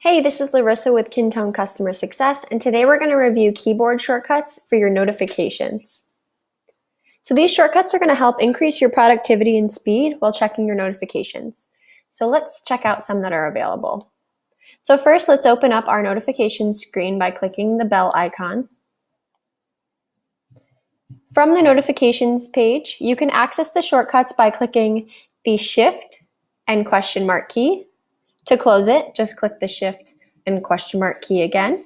Hey, this is Larissa with Kintone Customer Success, and today we're going to review keyboard shortcuts for your notifications. So these shortcuts are going to help increase your productivity and speed while checking your notifications. So let's check out some that are available. So first, let's open up our notifications screen by clicking the bell icon. From the notifications page, you can access the shortcuts by clicking the Shift and question mark key. To close it, just click the Shift and question mark key again.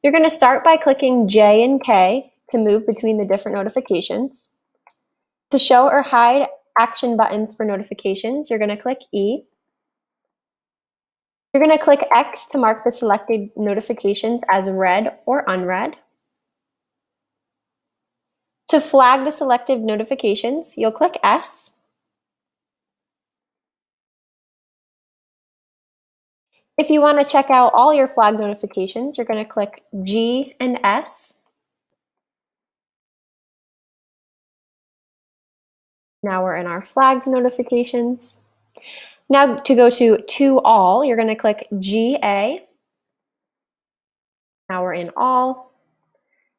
You're going to start by clicking J and K to move between the different notifications. To show or hide action buttons for notifications, you're going to click E. You're going to click X to mark the selected notifications as read or unread. To flag the selected notifications, you'll click S. If you want to check out all your flagged notifications, you're going to click G and S. Now we're in our flagged notifications. Now to go to all, you're going to click GA. Now we're in all.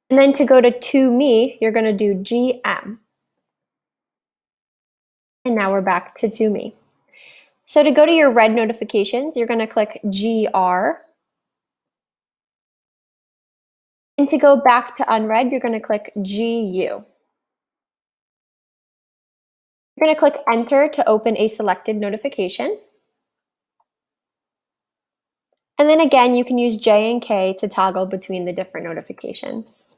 And then to go to me, you're going to do GM. And now we're back to me. So to go to your red notifications, you're going to click GR. And to go back to unread, you're going to click GU. You're going to click Enter to open a selected notification. And then again, you can use J and K to toggle between the different notifications.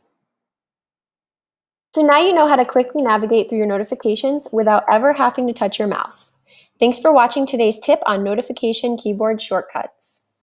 So now you know how to quickly navigate through your notifications without ever having to touch your mouse. Thanks for watching today's tip on notification keyboard shortcuts.